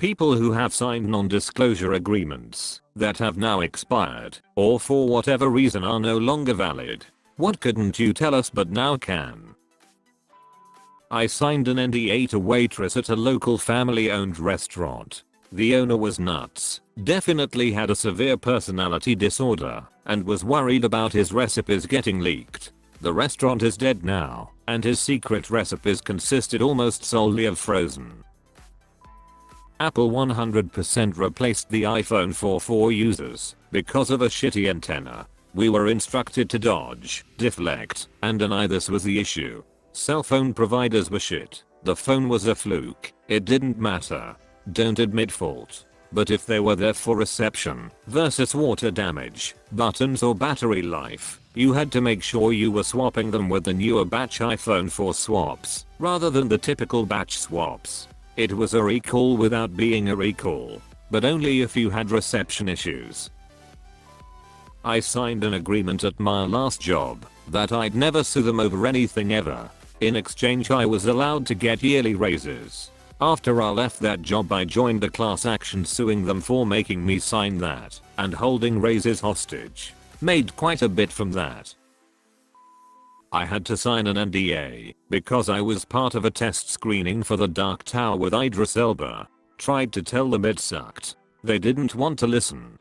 People who have signed non-disclosure agreements that have now expired or for whatever reason are no longer valid. What couldn't you tell us but now can? I signed an NDA to waitress at a local family-owned restaurant. The owner was nuts, definitely had a severe personality disorder, and was worried about his recipes getting leaked. The restaurant is dead now, and his secret recipes consisted almost solely of frozen. Apple 100% replaced the iPhone for users because of a shitty antenna. We were instructed to dodge, deflect, and deny this was the issue. Cell phone providers were shit. The phone was a fluke. It didn't matter. Don't admit fault. But if they were there for reception versus water damage, buttons or battery life, you had to make sure you were swapping them with the newer batch iPhone 4 swaps, rather than the typical batch swaps. It was a recall without being a recall, but only if you had reception issues. I signed an agreement at my last job that I'd never sue them over anything ever. In exchange I was allowed to get yearly raises. After I left that job I joined a class action suing them for making me sign that and holding raises hostage. Made quite a bit from that. I had to sign an NDA because I was part of a test screening for the Dark Tower with Idris Elba. Tried to tell them it sucked. They didn't want to listen.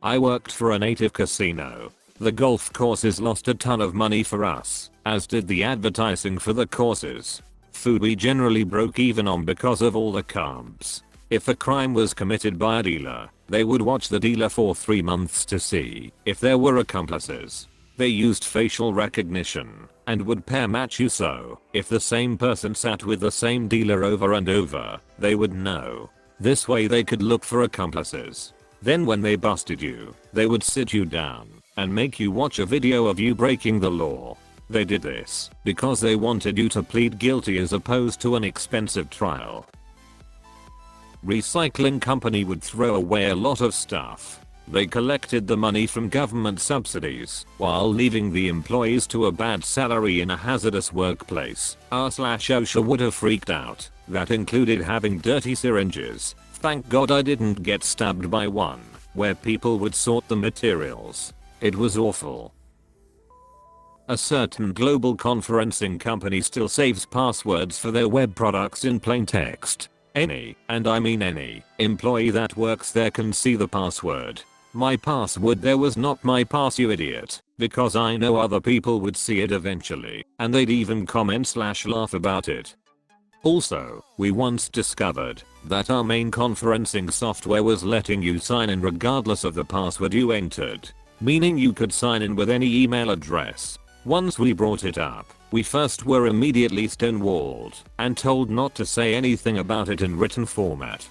I worked for a native casino. The golf courses lost a ton of money for us, as did the advertising for the courses. Food we generally broke even on because of all the carbs. If a crime was committed by a dealer, they would watch the dealer for 3 months to see if there were accomplices. They used facial recognition and would pair match you, so if the same person sat with the same dealer over and over, they would know. This way they could look for accomplices. Then when they busted you, they would sit you down and make you watch a video of you breaking the law. They did this because they wanted you to plead guilty as opposed to an expensive trial. Recycling company would throw away a lot of stuff. They collected the money from government subsidies while leaving the employees to a bad salary in a hazardous workplace. R/OSHA would have freaked out. That included having dirty syringes. Thank God I didn't get stabbed by one, where people would sort the materials. It was awful. A certain global conferencing company still saves passwords for their web products in plain text. Any, and I mean any, employee that works there can see the password. My password there was not my pass, you idiot, because I know other people would see it eventually, and they'd even comment/laugh about it. Also, we once discovered that our main conferencing software was letting you sign in regardless of the password you entered, meaning you could sign in with any email address. Once we brought it up, we first were immediately stonewalled and told not to say anything about it in written format.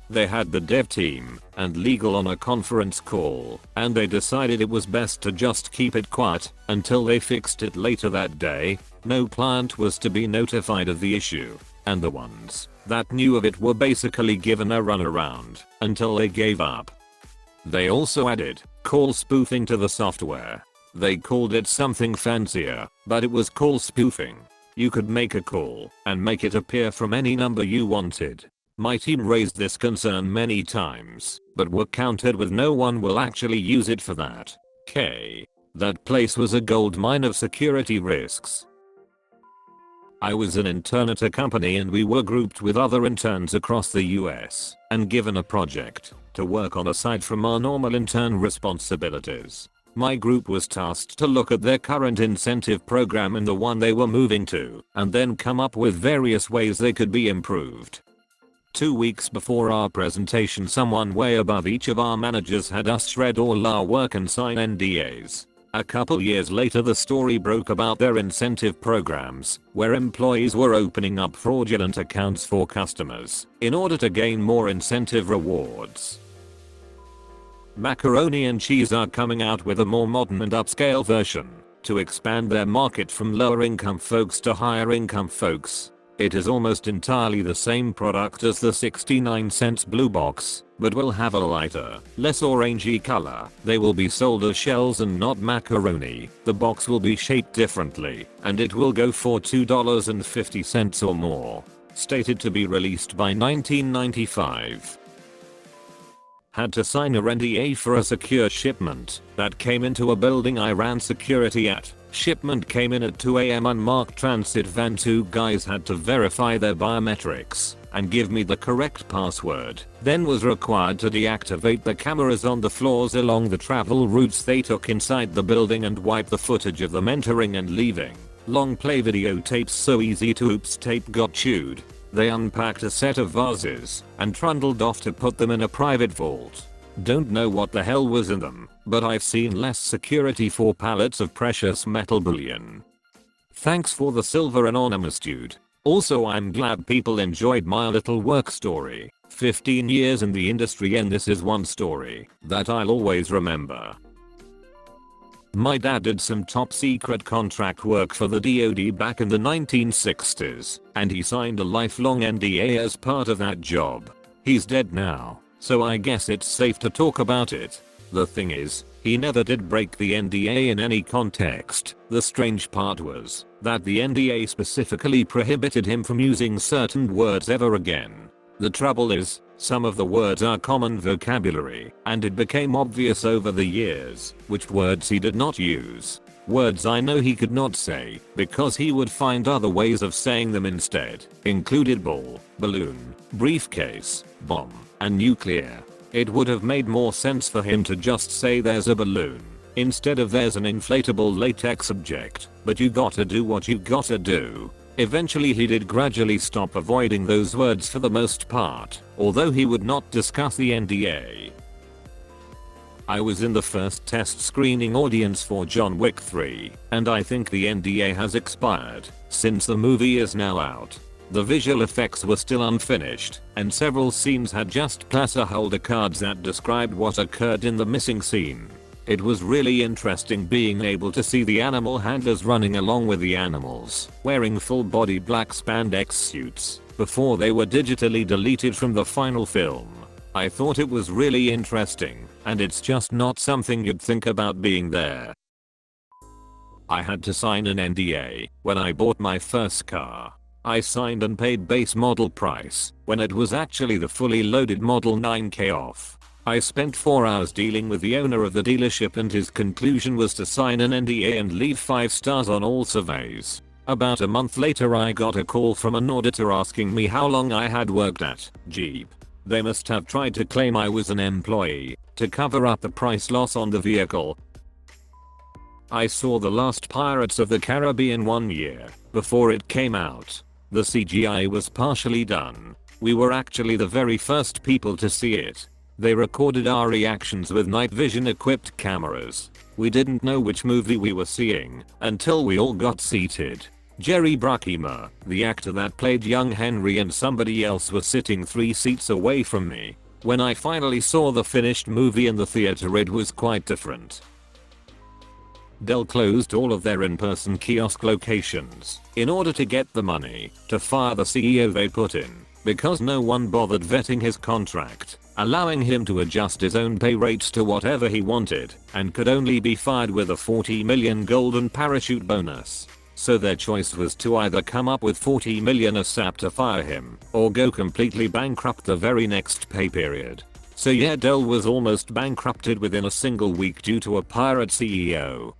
They had the dev team and legal on a conference call, and they decided it was best to just keep it quiet until they fixed it later that day. No client was to be notified of the issue, and the ones that knew of it were basically given a runaround until they gave up. They also added call spoofing to the software. They called it something fancier, but it was call spoofing. You could make a call and make it appear from any number you wanted. My team raised this concern many times, but were countered with no one will actually use it for that. That place was a gold mine of security risks. I was an intern at a company and we were grouped with other interns across the US and given a project to work on aside from our normal intern responsibilities. My group was tasked to look at their current incentive program and the one they were moving to, and then come up with various ways they could be improved. 2 weeks before our presentation, someone way above each of our managers had us shred all our work and sign NDAs. A couple years later the story broke about their incentive programs, where employees were opening up fraudulent accounts for customers in order to gain more incentive rewards. Macaroni and Cheese are coming out with a more modern and upscale version to expand their market from lower income folks to higher income folks. It is almost entirely the same product as the 69-cent blue box, but will have a lighter, less orangey color. They will be sold as shells and not macaroni. The box will be shaped differently, and it will go for $2.50 or more. stated to be released by 1995. Had to sign a NDA for a secure shipment that came into a building I ran security at. Shipment came in at 2 AM unmarked transit van. 2 guys had to verify their biometrics and give me the correct password. Then was required to deactivate the cameras on the floors along the travel routes they took inside the building and wipe the footage of them entering and leaving. Long play videotapes so easy to oops tape got chewed. They unpacked a set of vases and trundled off to put them in a private vault. Don't know what the hell was in them, but I've seen less security for pallets of precious metal bullion. Thanks for the silver anonymous dude. Also, I'm glad people enjoyed my little work story. 15 years in the industry and this is one story that I'll always remember. My dad did some top secret contract work for the DoD back in the 1960s, and he signed a lifelong NDA as part of that job. He's dead now, so I guess it's safe to talk about it. The thing is, he never did break the NDA in any context. The strange part was that the NDA specifically prohibited him from using certain words ever again. The trouble is, some of the words are common vocabulary, and it became obvious over the years which words he did not use. Words I know he could not say because he would find other ways of saying them instead, included ball, balloon, briefcase, bomb, and nuclear. It would have made more sense for him to just say there's a balloon instead of there's an inflatable latex object, but you gotta do what you gotta do. Eventually he did gradually stop avoiding those words for the most part, although he would not discuss the NDA. I was in the first test screening audience for John Wick 3, and I think the NDA has expired, since the movie is now out. The visual effects were still unfinished, and several scenes had just placeholder cards that described what occurred in the missing scene. It was really interesting being able to see the animal handlers running along with the animals, wearing full-body black spandex suits, before they were digitally deleted from the final film. I thought it was really interesting, and it's just not something you'd think about being there. I had to sign an NDA when I bought my first car. I signed and paid base model price when it was actually the fully loaded Model 9K off. I spent 4 hours dealing with the owner of the dealership and his conclusion was to sign an NDA and leave 5 stars on all surveys. About a month later I got a call from an auditor asking me how long I had worked at Jeep. They must have tried to claim I was an employee to cover up the price loss on the vehicle. I saw the last Pirates of the Caribbean 1 year before it came out. The CGI was partially done. We were actually the very first people to see it. They recorded our reactions with night vision equipped cameras. We didn't know which movie we were seeing until we all got seated. Jerry Bruckheimer, the actor that played young Henry, and somebody else were sitting 3 seats away from me. When I finally saw the finished movie in the theater, it was quite different. Dell closed all of their in-person kiosk locations in order to get the money to fire the CEO they put in, because no one bothered vetting his contract, allowing him to adjust his own pay rates to whatever he wanted, and could only be fired with a $40 million golden parachute bonus. So their choice was to either come up with $40 million ASAP to fire him, or go completely bankrupt the very next pay period. So yeah, Dell was almost bankrupted within a single week due to a pirate CEO.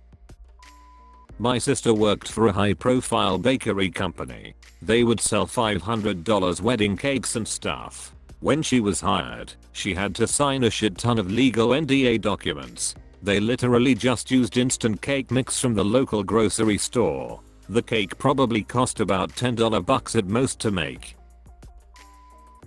My sister worked for a high-profile bakery company. They would sell $500 wedding cakes and stuff. When she was hired, she had to sign a shit ton of legal NDA documents. They literally just used instant cake mix from the local grocery store. The cake probably cost about $10 at most to make.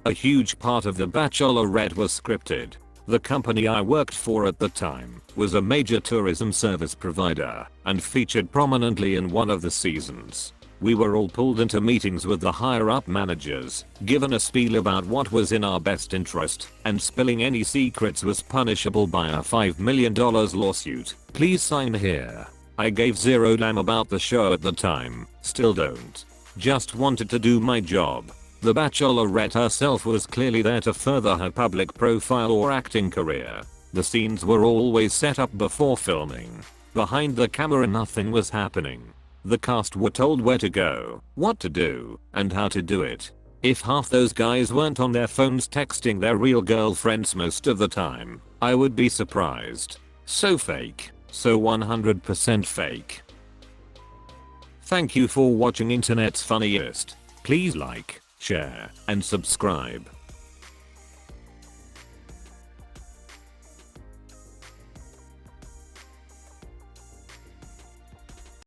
A huge part of The Bachelorette was scripted. The company I worked for at the time was a major tourism service provider and featured prominently in one of the seasons. We were all pulled into meetings with the higher up managers, given a spiel about what was in our best interest, and spilling any secrets was punishable by a $5 million lawsuit. Please sign here. I gave zero damn about the show at the time, still don't. Just wanted to do my job. The Bachelorette herself was clearly there to further her public profile or acting career. The scenes were always set up before filming. Behind the camera nothing was happening. The cast were told where to go, what to do, and how to do it. If half those guys weren't on their phones texting their real girlfriends most of the time, I would be surprised. So fake. So 100% fake. Thank you for watching Internet's Funniest. Please like, share, and subscribe.